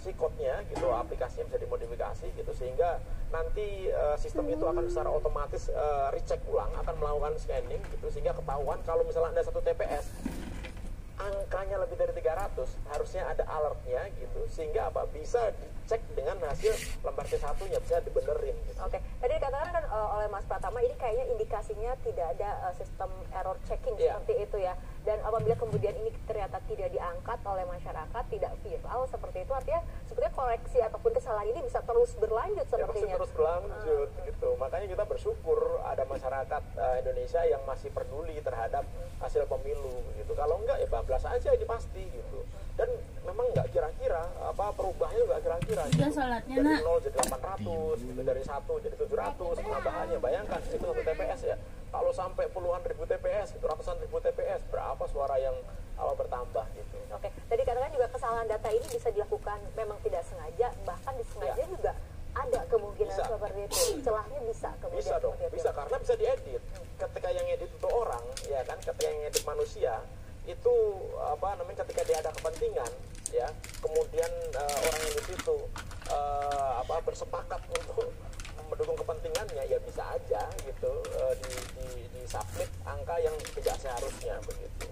dimodifikasi code-nya gitu, aplikasinya bisa dimodifikasi gitu, sehingga nanti sistem itu akan secara otomatis recheck ulang, akan melakukan scanning gitu, sehingga ketahuan kalau misalnya ada satu TPS angkanya lebih dari 300, harusnya ada alertnya gitu, sehingga apa, bisa dicek dengan hasil lembar C1-nya, bisa dibenerin gitu. Oke, tadi dikatakan kan oleh Mas Pratama ini kayaknya indikasinya tidak ada sistem error checking seperti itu ya. Dan apabila kemudian ini ternyata tidak diangkat oleh masyarakat, tidak viral seperti itu, artinya sebetulnya koreksi ataupun kesalahan ini bisa terus berlanjut sepertinya. Ya, terus berlanjut gitu. Makanya kita bersyukur ada masyarakat Indonesia yang masih peduli terhadap hasil pemilu gitu. Kalau enggak ya bablas aja ini pasti gitu. Dan memang nggak kira-kira perubahannya nggak kira-kira gitu. Dari 0 jadi 800 gitu, dari 1 jadi 700 penambahannya. Bayangkan itu satu TPS ya. Kalau sampai puluhan ribu TPS gitu, ratusan ribu TPS, berapa suara yang bertambah gitu. Oke, tadi katakan juga kesalahan data ini bisa dilakukan memang tidak sengaja, bahkan disengaja juga ada kemungkinan seperti itu. Celahnya bisa kemudian. Bisa dong, bisa karena bisa diedit. Ketika yang edit itu orang, ya kan, ketika yang edit manusia, itu ketika dia ada kepentingan, ya, kemudian orang yang di situ bersepakat untuk mendukung kepentingannya, ya bisa aja gitu di submit angka yang tidak seharusnya begitu.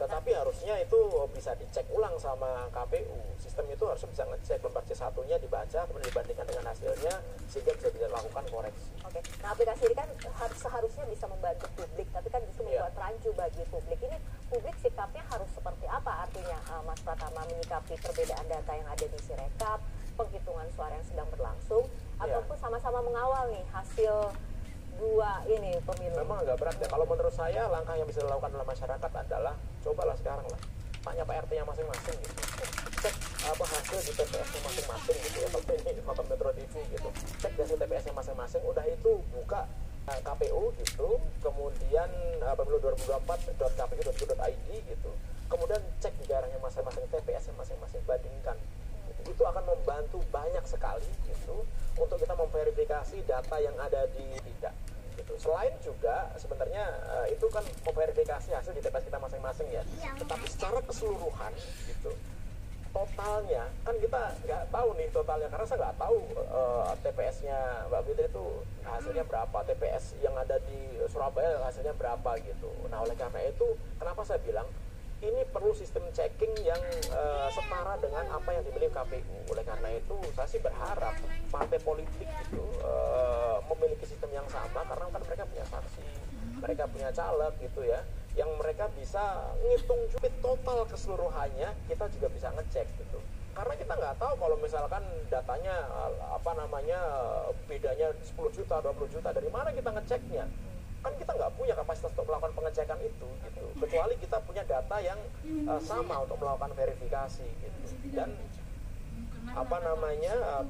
Tetapi harusnya itu bisa dicek ulang sama KPU. Sistem itu harusnya bisa ngecek lembar C1-nya, dibaca, kemudian dibandingkan dengan hasilnya, sehingga bisa dilakukan koreksi. Oke, nah aplikasi ini kan seharusnya bisa membantu publik, tapi kan justru membuat rancu bagi publik. Ini publik sikapnya harus seperti apa artinya, Mas Pratama, menyikapi perbedaan data yang ada di Sirekap, penghitungan suara yang sedang berlangsung, ataupun sama-sama mengawal nih hasil dua ini pemilu? Memang agak berat ya. Kalau menurut saya langkah yang bisa dilakukan oleh masyarakat adalah cobalah sekarang lah tanya Pak RT-nya masing-masing gitu, cek hasil di TPS-nya masing-masing gitu ya, kalau ini nonton Metro TV gitu, cek hasil TPS-nya masing-masing, udah itu buka KPU gitu, kemudian pemilu 2024.kpu.go.id gitu, kemudian cek di daerahnya masing-masing, TPS-nya masing-masing, bandingkan. Itu akan membantu banyak sekali gitu untuk kita memverifikasi data yang ada di tidak gitu. Selain juga sebenarnya itu kan memverifikasi hasil di TPS kita masing-masing ya, tetapi secara keseluruhan gitu totalnya kan kita nggak tahu nih totalnya, karena saya nggak tahu TPS-nya Mbak Fitri itu hasilnya berapa, TPS yang ada di Surabaya hasilnya berapa gitu. Nah oleh karena itu kenapa saya bilang ini perlu sistem checking yang setara dengan apa yang dimiliki KPU. Oleh karena itu saya sih berharap partai politik itu memiliki sistem yang sama, karena kan mereka punya saksi, mereka punya caleg gitu ya, yang mereka bisa ngitung jumlah total keseluruhannya, kita juga bisa ngecek gitu. Karena kita nggak tahu kalau misalkan datanya bedanya 10 juta, 20 juta, dari mana kita ngeceknya? Kan kita nggak punya kapasitas untuk melakukan pengecekan itu gitu, kecuali kita punya data yang sama untuk melakukan verifikasi gitu. Dan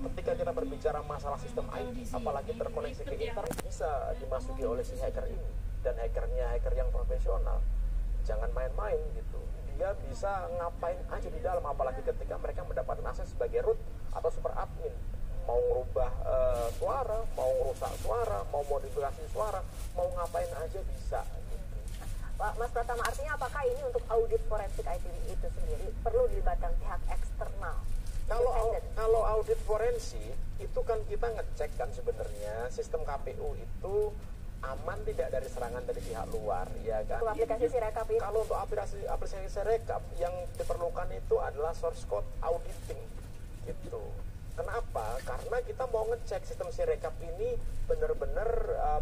ketika kita berbicara masalah sistem IT, apalagi terkoneksi ke internet, bisa dimasuki oleh si hacker ini, dan hackernya hacker yang profesional, jangan main-main gitu. Dia bisa ngapain aja di dalam, apalagi ketika mereka mendapatkan akses sebagai root atau super admin, mau merubah suara, mau rusak suara, mau modifikasi suara, mau ngapain aja bisa gitu. Pak Mas Pratama, artinya apakah ini untuk audit forensik IT itu sendiri perlu dilibatkan pihak eksternal? Kalau audit forensik itu kan kita ngecek kan sebenarnya sistem KPU itu aman tidak dari serangan dari pihak luar, ya kan? Untuk aplikasi Sirekap itu? Kalau untuk aplikasi Sirekap yang diperlukan itu adalah source code auditing gitu. Kenapa? Karena kita mau ngecek sistem Sirekap ini benar-benar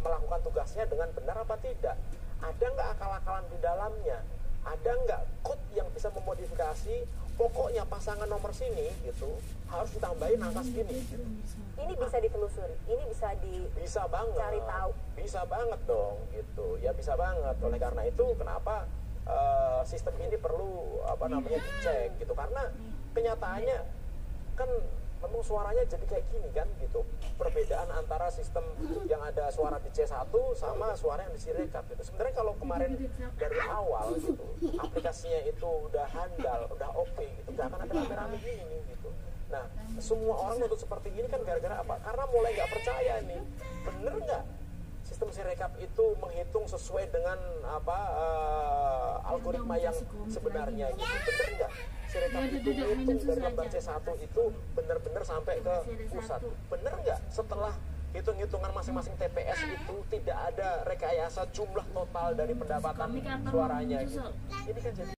melakukan tugasnya dengan benar apa tidak. Ada nggak akal-akalan di dalamnya? Ada nggak code yang bisa memodifikasi pokoknya pasangan nomor sini gitu harus ditambahin angka segini gitu. Ini bisa ditelusuri, ini bisa banget, cari tahu. Bisa banget dong gitu. Ya bisa banget. Oleh karena itu kenapa sistem ini perlu dicek gitu, karena kenyataannya kan memang suaranya jadi kayak gini kan gitu, perbedaan antara sistem yang ada suara di C1 sama suara yang di Sirekap gitu. Sebenarnya kalau kemarin dari awal gitu aplikasinya itu udah handal, udah oke gitu, gak akan ada rame-rame gini gitu. Nah semua orang nuntut seperti ini kan gara-gara apa? Karena mulai nggak percaya nih, bener nggak sistem Sirekap itu menghitung sesuai dengan algoritma yang sebenarnya gitu, bener nggak? Sirekap itu hitung dari lembar C1 itu benar-benar sampai ke pusat. Bener nggak setelah hitung-hitungan masing-masing TPS itu tidak ada rekayasa jumlah total dari pendapatan suaranya gitu. Ini kan jadi